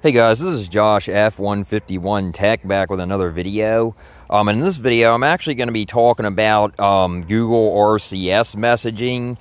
Hey guys, this is Josh F151 Tech back with another video. In this video, I'm actually going to be talking about Google RCS messaging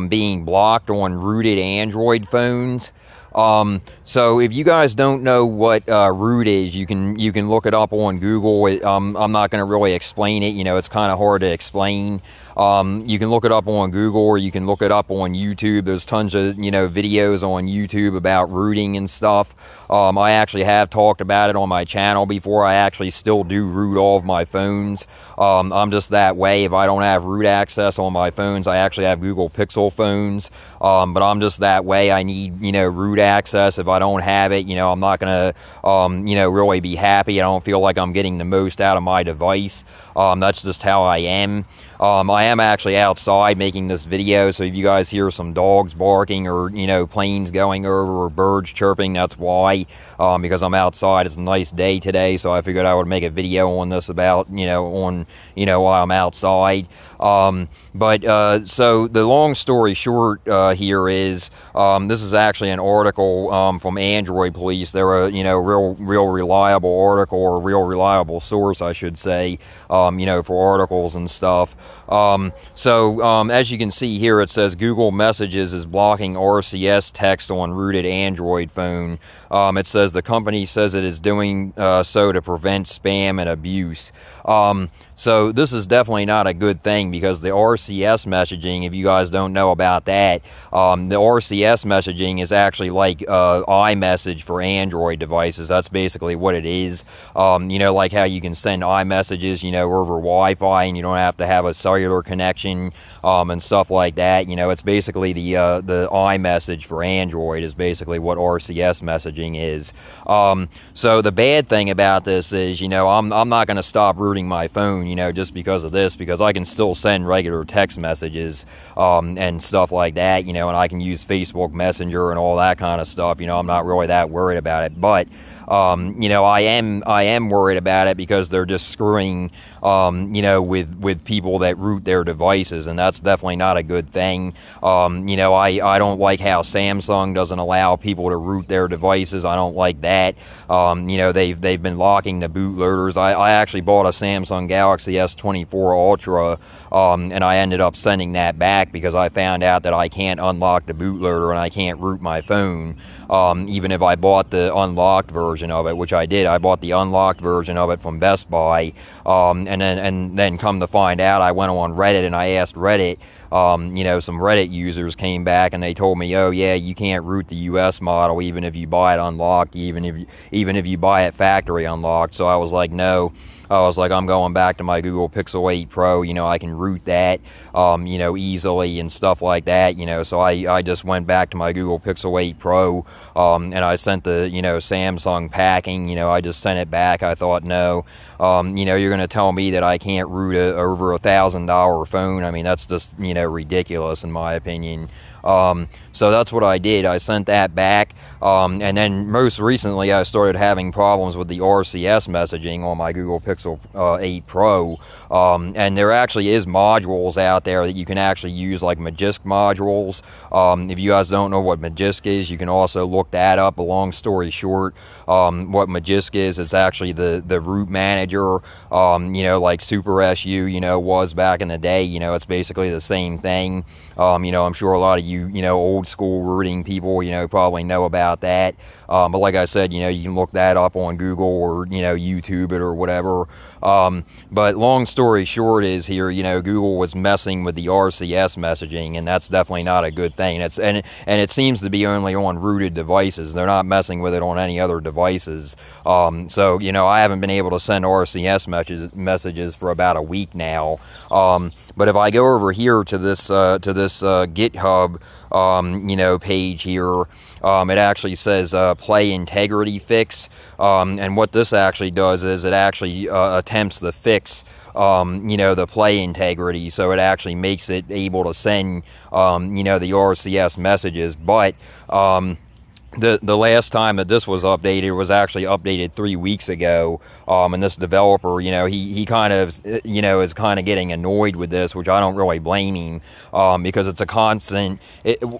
being blocked on rooted Android phones. So if you guys don't know what root is, you can look it up on Google. I'm not going to really explain it. You know, it's kind of hard to explain. You can look it up on Google, or you can look it up on YouTube. There's tons of videos on YouTube about rooting and stuff. I actually have talked about it on my channel before. I actually still do root all of my phones. I'm just that way. If I don't have root access on my phones, I actually have Google Pixel phones. But I'm just that way. I need root access. If I don't have it, I'm not gonna really be happy. I don't feel like I'm getting the most out of my device. That's just how I am. I am actually outside making this video, so if you guys hear some dogs barking or planes going over or birds chirping, that's why. Because I'm outside. It's a nice day today, so I figured I would make a video on this about while I'm outside. So the long story short here is this is actually an article from Android Police. They're a real reliable article, or real reliable source, I should say, for articles and stuff. As you can see here, it says Google Messages is blocking RCS text on rooted Android phone. It says the company says it is doing so to prevent spam and abuse. So this is definitely not a good thing, because the RCS messaging, if you guys don't know about that, the RCS messaging is actually like iMessage for Android devices. That's basically what it is. Like how you can send iMessages, over Wi-Fi, and you don't have to have a cellular connection and stuff like that. It's basically the iMessage for Android is basically what RCS messaging is. So the bad thing about this is, I'm not going to stop rooting my phone, just because of this, because I can still send regular text messages and stuff like that, and I can use Facebook Messenger and all that kind of stuff. I'm not really that worried about it, but I am worried about it because they're just screwing with people that root their devices, and that's definitely not a good thing. I don't like how Samsung doesn't allow people to root their devices. I don't like that. They've been locking the bootloaders. I actually bought a Samsung Galaxy S24 Ultra, and I ended up sending that back because I found out that I can't unlock the bootloader and I can't root my phone, even if I bought the unlocked version of it, which I did. I bought the unlocked version of it from Best Buy, and then come to find out, I went on Reddit and I asked Reddit. Some Reddit users came back and they told me, oh yeah, you can't root the US model even if you buy it unlocked, even if you buy it factory unlocked. So I was like, no. I was like, I'm going back to my Google Pixel 8 Pro. I can root that, easily and stuff like that. So I just went back to my Google Pixel 8 Pro, and I sent the Samsung packing. I just sent it back. I thought, no, you're going to tell me that I can't root over $1,000 phone. I mean, that's just ridiculous in my opinion. So that's what I did. I sent that back, and then most recently I started having problems with the RCS messaging on my Google Pixel 8 Pro, and there actually is modules out there that you can actually use, like Magisk modules. If you guys don't know what Magisk is, you can also look that up. A long story short, what Magisk is, it's actually the root manager, like Super SU, was back in the day. It's basically the same thing. I'm sure a lot of you, old school rooting people, probably know about that. But like I said, you can look that up on Google or, YouTube it or whatever. But long story short is here, Google was messing with the RCS messaging, and that's definitely not a good thing. And it seems to be only on rooted devices. They're not messing with it on any other devices. So, I haven't been able to send RCS messages for about a week now. But if I go over here to this GitHub, page here, it actually says play integrity fix, and what this actually does is it actually attempts to fix the play integrity, so it actually makes it able to send the RCS messages. But the last time that this was updated was actually updated 3 weeks ago, and this developer, he kind of, is kind of getting annoyed with this, which I don't really blame him, because it's a constant.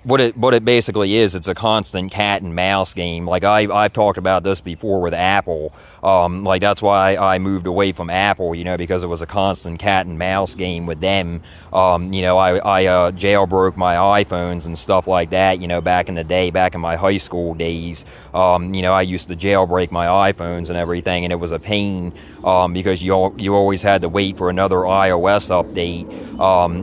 What it basically is, it's a constant cat and mouse game. Like I've talked about this before with Apple. Like that's why I moved away from Apple, because it was a constant cat and mouse game with them. I jailbroke my iPhones and stuff like that, back in the day, back in my high school days. I used to jailbreak my iPhones and everything, and it was a pain, because you always had to wait for another iOS update,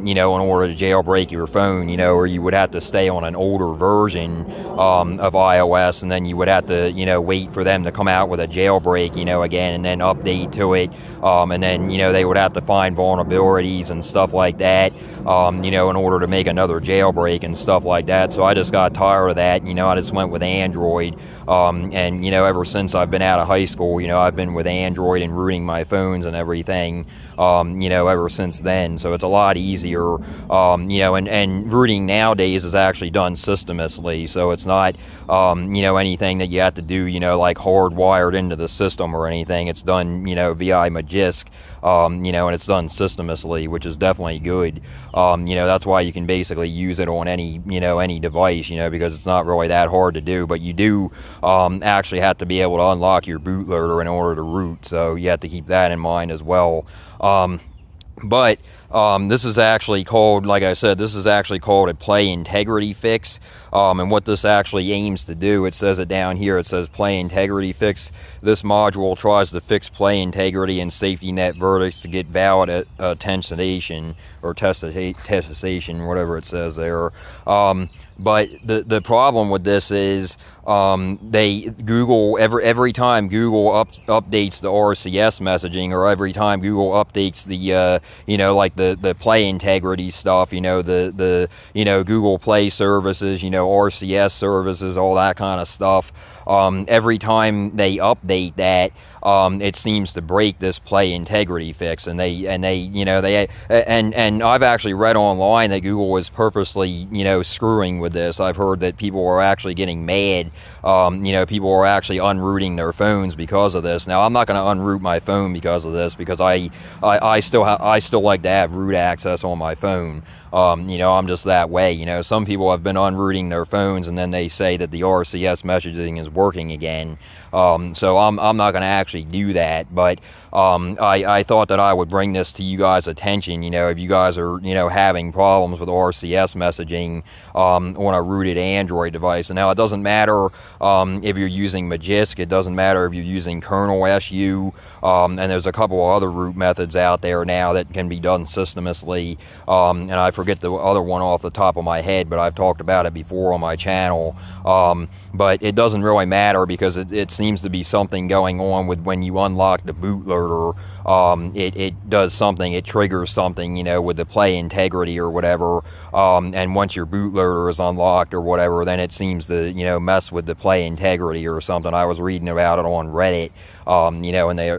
in order to jailbreak your phone, or you would have to stay on an older version of iOS, and then you would have to, wait for them to come out with a jailbreak, again, and then update to it, and then, they would have to find vulnerabilities and stuff like that, in order to make another jailbreak and stuff like that. So I just got tired of that. I just went with Android, and ever since I've been out of high school, I've been with Android and rooting my phones and everything, ever since then. So it's a lot easier, and rooting nowadays is actually done systemously, so it's not anything that you have to do like hardwired into the system or anything. It's done via Magisk, and it's done systemously, which is definitely good. That's why you can basically use it on any device, because it's not really that hard to do, but you do actually have to be able to unlock your bootloader in order to root, so you have to keep that in mind as well. But this is actually called, like I said, this is actually called a play integrity fix. And what this actually aims to do, it says it down here, it says play integrity fix. This module tries to fix play integrity and safety net verdicts to get valid attestation or attestation, whatever it says there. But the problem with this is Google every time Google updates the RCS messaging, or every time Google updates the like the play integrity stuff, the Google Play services, RCS services, all that kind of stuff. Every time they update that, it seems to break this play integrity fix, and I've actually read online that Google was purposely screwing with this. I've heard that people are actually getting mad. People are actually unrooting their phones because of this. Now I'm not going to unroot my phone because of this, because I still like to have root access on my phone. I'm just that way. Some people have been unrooting their phones, and then they say that the RCS messaging is working again. So I'm not going to actually do that, but I thought that I would bring this to you guys' attention. If you guys are having problems with RCS messaging on a rooted Android device. And now it doesn't matter if you're using Magisk, it doesn't matter if you're using kernel SU, and there's a couple of other root methods out there now that can be done systemously, and I forget the other one off the top of my head, but I've talked about it before on my channel. But it doesn't really matter, because it seems to be something going on with when you unlock the bootloader. It does something, it triggers something, with the play integrity or whatever, and once your bootloader is unlocked or whatever, then it seems to, mess with the play integrity or something. I was reading about it on Reddit, and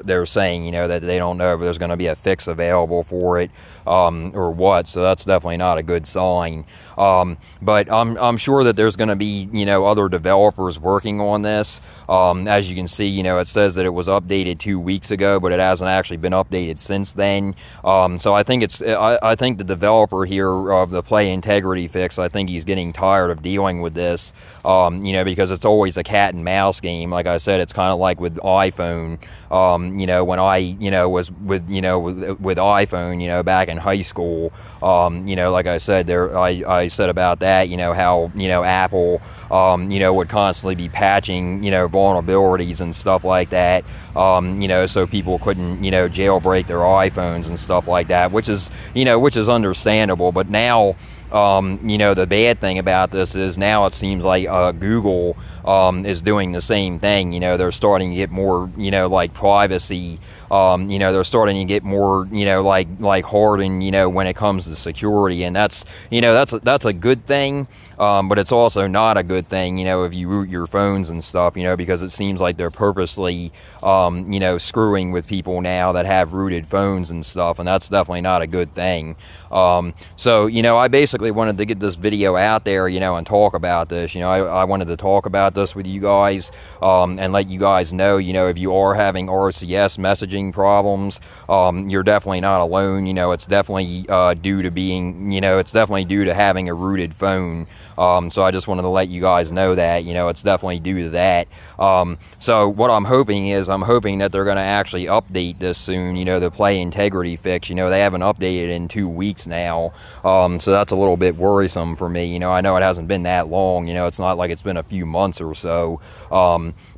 they're saying, that they don't know if there's going to be a fix available for it, or what, so that's definitely not a good sign. But I'm sure that there's going to be, other developers working on this. As you can see, it says that it was updated 2 weeks ago, but it hasn't actually been updated since then. So I think I think the developer here of the play integrity fix, I think he's getting tired of dealing with this, because it's always a cat and mouse game. Like I said, it's kind of like with iPhone, when I, was with iPhone, back in high school, like I said there, I said about that, how, Apple, would constantly be patching, vulnerabilities and stuff like that, so people couldn't, jailbreak their iPhones and stuff like that, which is understandable. But now, the bad thing about this is now it seems like Google is doing the same thing. They're starting to get more, like privacy. They're starting to get more, like hardened, when it comes to security, and that's a good thing. But it's also not a good thing, if you root your phones and stuff, because it seems like they're purposely, screwing with people now that have rooted phones and stuff, and that's definitely not a good thing. So, I basically basically wanted to get this video out there, you know, and talk about this. You know, I wanted to talk about this with you guys, and let you guys know, you know, if you are having RCS messaging problems, you're definitely not alone. You know, it's definitely due to being, you know, it's definitely due to having a rooted phone. So I just wanted to let you guys know that, you know, it's definitely due to that. So what I'm hoping is, I'm hoping that they're going to actually update this soon, you know, the play integrity fix. You know, they haven't updated in 2 weeks now, so that's a little bit worrisome for me. You know, I know it hasn't been that long, you know, it's not like it's been a few months or so,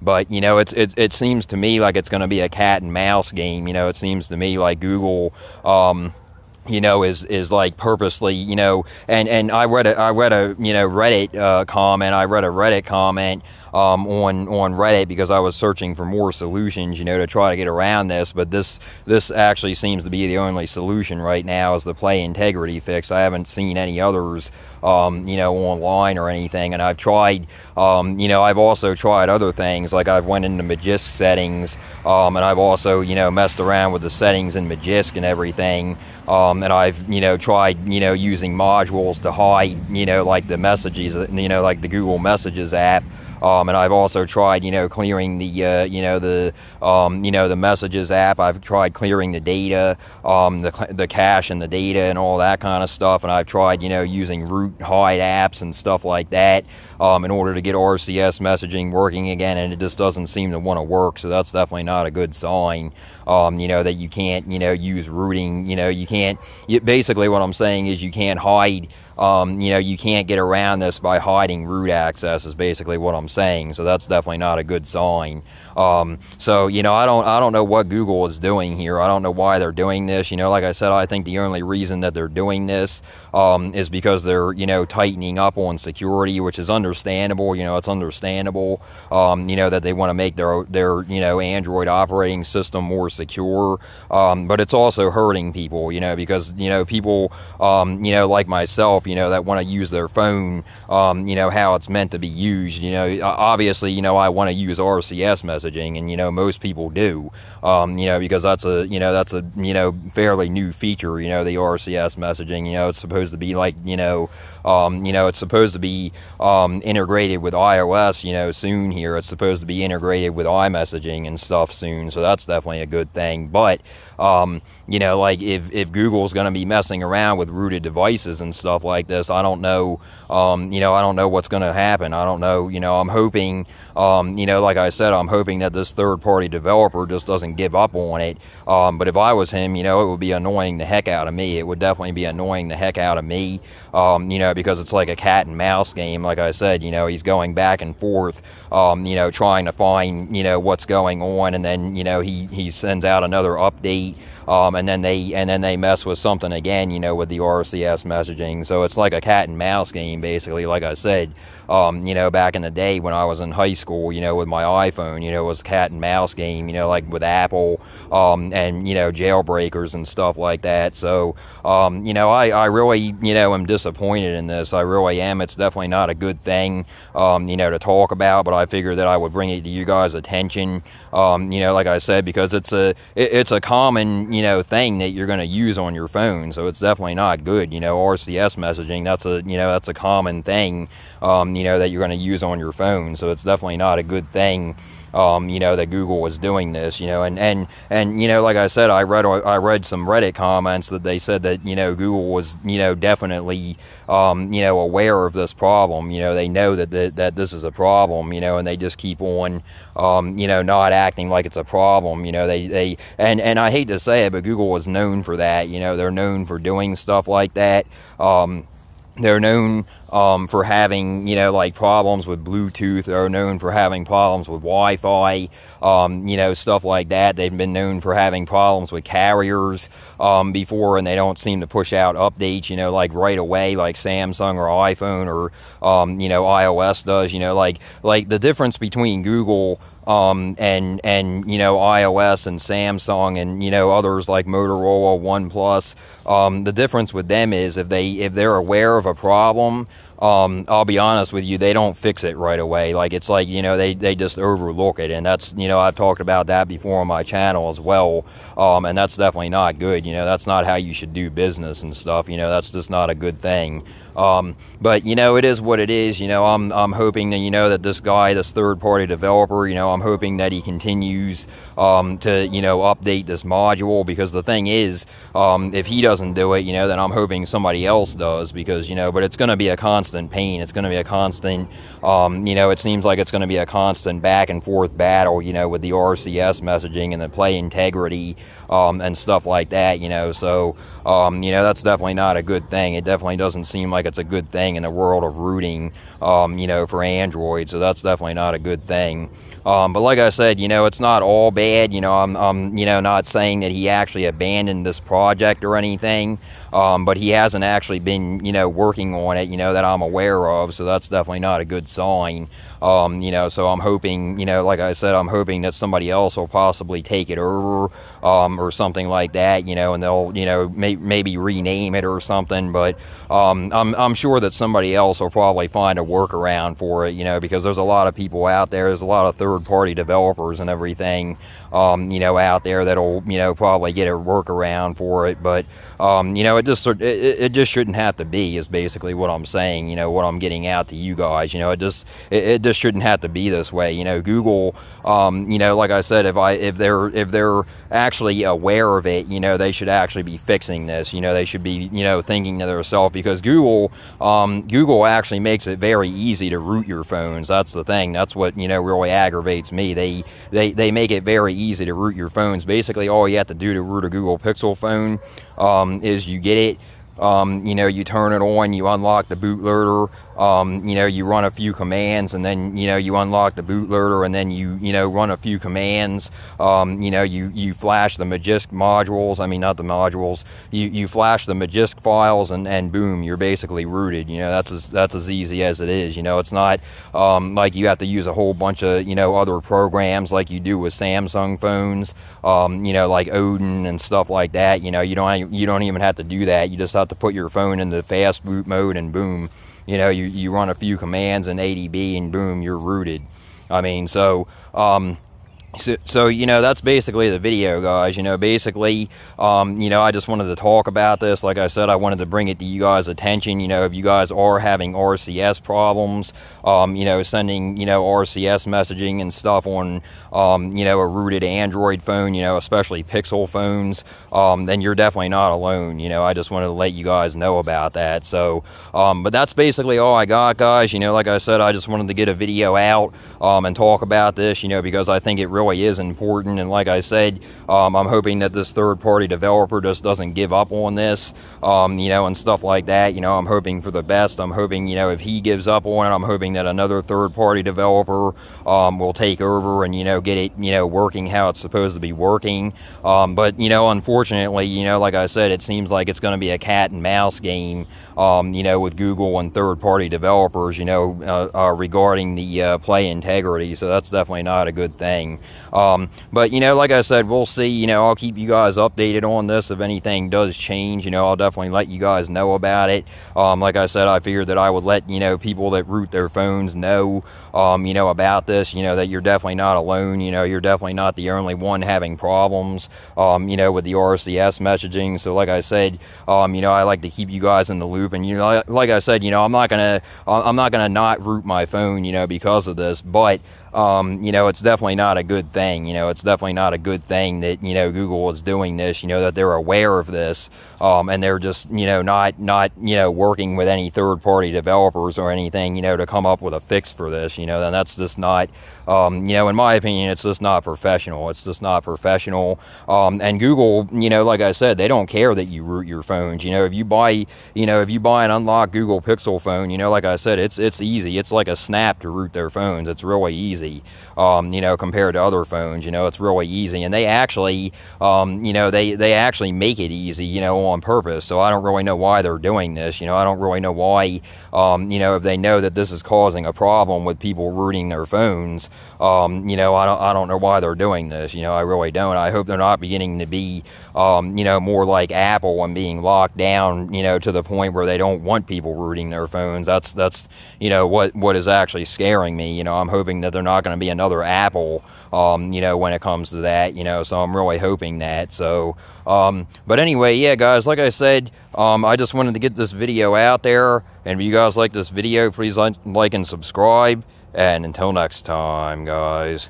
but, you know, it seems to me like it's going to be a cat and mouse game. You know, it seems to me like Google, you know, is like purposely, you know, and I read a you know, Reddit comment. I read a Reddit comment on Reddit because I was searching for more solutions, you know, to try to get around this. But this actually seems to be the only solution right now, is the play integrity fix. I haven't seen any others, you know, online or anything. And I've tried, you know, I've also tried other things. Like I've went into Magisk settings, and I've also, you know, messed around with the settings in Magisk and everything. And I've, you know, tried, you know, using modules to hide, you know, like the messages, you know, like the Google Messages app. And I've also tried, you know, clearing the, you know, the Messages app. I've tried clearing the data, the cache and the data and all that kind of stuff. And I've tried, you know, using root hide apps and stuff like that, in order to get RCS messaging working again. And it just doesn't seem to want to work. So that's definitely not a good sign, you know, that you can't, you know, use rooting. You know, you can't, basically what I'm saying is you can't hide, you know, you can't get around this by hiding root access, is basically what I'm saying. So that's definitely not a good sign. So, you know, I don't know what Google is doing here. I don't know why they're doing this. You know, like I said, I think the only reason that they're doing this, is because they're, you know, tightening up on security, which is understandable. You know, it's understandable, you know, that they want to make their, you know, Android operating system more secure. But it's also hurting people, you know, because, you know, people, you know, like myself, you know, that want to use their phone, you know, how it's meant to be used. You know, obviously, you know, I want to use RCS messaging, and, you know, most people do, you know, because that's a, you know, fairly new feature, you know, the RCS messaging. You know, it's supposed to be like, you know, it's supposed to be, integrated with iOS, you know, soon here. It's supposed to be integrated with iMessaging and stuff soon. So that's definitely a good thing. But, you know, like if Google's going to be messing around with rooted devices and stuff like this, I don't know, you know, I don't know what's going to happen. I don't know, you know, I'm hoping, you know, like I said, I'm hoping that this third-party developer just doesn't give up on it. But if I was him, you know, it would be annoying the heck out of me. It would definitely be annoying the heck out of me, you know, because it's like a cat and mouse game. Like I said, you know, he's going back and forth, you know, trying to find, you know, what's going on, and then, you know, he sends out another update, and then they mess with something again, you know, with the RCS messaging. So it's like a cat and mouse game, basically. Like I said, you know, back in the day when I was in high school, you know, with my iPhone, you know, it was cat and mouse game, you know, like with Apple, and, you know, jailbreakers and stuff like that. So, you know, I really, you know, am disappointed in this. I really am. It's definitely not a good thing, you know, to talk about, but I figured that I would bring it to you guys' attention, you know, like I said, because it's a common, you know, thing that you're going to use on your phone. So it's definitely not good. You know, RCS messaging, that's a common thing, you know, that you're going to use on your phone. So it's definitely not a good thing, you know, that Google was doing this, you know, and you know, like I said, I read some Reddit comments that they said that, you know, Google was, you know, definitely, you know, aware of this problem. You know, they know that this is a problem, you know, and they just keep on, you know, not acting like it's a problem. You know, and I hate to say it, but Google was known for that. You know, they're known for doing stuff like that. They're known for having, you know, like problems with Bluetooth. They're known for having problems with Wi-Fi, you know, stuff like that. They've been known for having problems with carriers before, and they don't seem to push out updates, you know, like right away, like Samsung or iPhone or, you know, iOS does. You know, like the difference between Google and you know, iOS and Samsung and, you know, others like Motorola, OnePlus, the difference with them is if they're aware of a problem, I'll be honest with you, they don't fix it right away. Like, it's like, they just overlook it. And that's, I've talked about that before on my channel as well. And that's definitely not good. That's not how you should do business and stuff. That's just not a good thing. But it is what it is. I'm hoping that that this guy, this third-party developer, I'm hoping that he continues to update this module, because the thing is, if he doesn't do it, then I'm hoping somebody else does, because but it's going to be a constant pain. It's going to be a constant it seems like it's going to be a constant back and forth battle, with the RCS messaging and the play integrity and stuff like that. So that's definitely not a good thing. It definitely doesn't seem like it's a good thing in the world of rooting, for Android. So that's definitely not a good thing. But like I said, it's not all bad. I'm not saying that he actually abandoned this project or anything, but he hasn't actually been, working on it, that I'm aware of. So that's definitely not a good sign. So I'm hoping, like I said, I'm hoping that somebody else will possibly take it over, or something like that, and they'll, maybe rename it or something. But I'm sure that somebody else will probably find a workaround for it, because there's a lot of people out there. There's a lot of third-party developers and everything, out there that'll, probably get a workaround for it. But, it just shouldn't have to be, is basically what I'm saying, what I'm getting out to you guys. It just shouldn't have to be this way. Google, like I said, if they're actually aware of it, they should actually be fixing this. They should be, thinking to themselves, because Google actually makes it very easy to root your phones. That's the thing. That's what, really aggravates me. They make it very easy to root your phones. Basically, all you have to do to root a Google Pixel phone is you get it, you turn it on, you unlock the bootloader, you run a few commands, and then, you unlock the bootloader, and then you run a few commands, you flash the Magisk modules, not the modules, you flash the Magisk files, and boom, you're basically rooted. That's as easy as it is. It's not, like you have to use a whole bunch of, other programs like you do with Samsung phones, like Odin and stuff like that. You don't even have to do that. You just have to put your phone into fast boot mode, and boom, you run a few commands in ADB, and boom, you're rooted. So that's basically the video, guys. Basically, I just wanted to talk about this. Like I said, I wanted to bring it to you guys' attention. If you guys are having RCS problems, sending, RCS messaging and stuff on, a rooted Android phone, especially Pixel phones, then you're definitely not alone. I just wanted to let you guys know about that. So, but that's basically all I got, guys. Like I said, I just wanted to get a video out, and talk about this, because I think it really is important. And like I said, I'm hoping that this third-party developer just doesn't give up on this, and stuff like that. I'm hoping for the best. I'm hoping, if he gives up on it, I'm hoping that another third-party developer will take over and, get it, working how it's supposed to be working. But, unfortunately, like I said, it seems like it's going to be a cat and mouse game, with Google and third-party developers, regarding the play integrity. So that's definitely not a good thing. But, like I said, we'll see. I'll keep you guys updated on this. If anything does change, I'll definitely let you guys know about it. Like I said, I figured that I would let, people that root their phones know, about this, that you're definitely not alone. You're definitely not the only one having problems, with the RCS messaging. So like I said, I like to keep you guys in the loop. And, like I said, I'm not gonna not root my phone, because of this. But, it's definitely not a good thing. It's definitely not a good thing that, Google is doing this, that they're aware of this, and they're just, not working with any third-party developers or anything, to come up with a fix for this, and that's just not, in my opinion, it's just not professional. It's just not professional. And Google, like I said, they don't care that you root your phones. If you buy an unlocked Google Pixel phone, like I said, it's easy. It's like a snap to root their phones. It's really easy. easy, you know, compared to other phones. You know, it's really easy, and they actually, you know, they actually make it easy, you know, on purpose. So I don't really know why they're doing this. You know, I don't really know why, you know, if they know that this is causing a problem with people rooting their phones, you know, I don't know why they're doing this. You know, I really don't. I hope they're not beginning to be, you know, more like Apple and being locked down, you know, to the point where they don't want people rooting their phones. That's you know, what is actually scaring me. You know, I'm hoping that they're not going to be another Apple, you know, when it comes to that, you know, so I'm really hoping that. So, but anyway, yeah, guys, like I said, I just wanted to get this video out there, and if you guys like this video, please like and subscribe, and until next time, guys.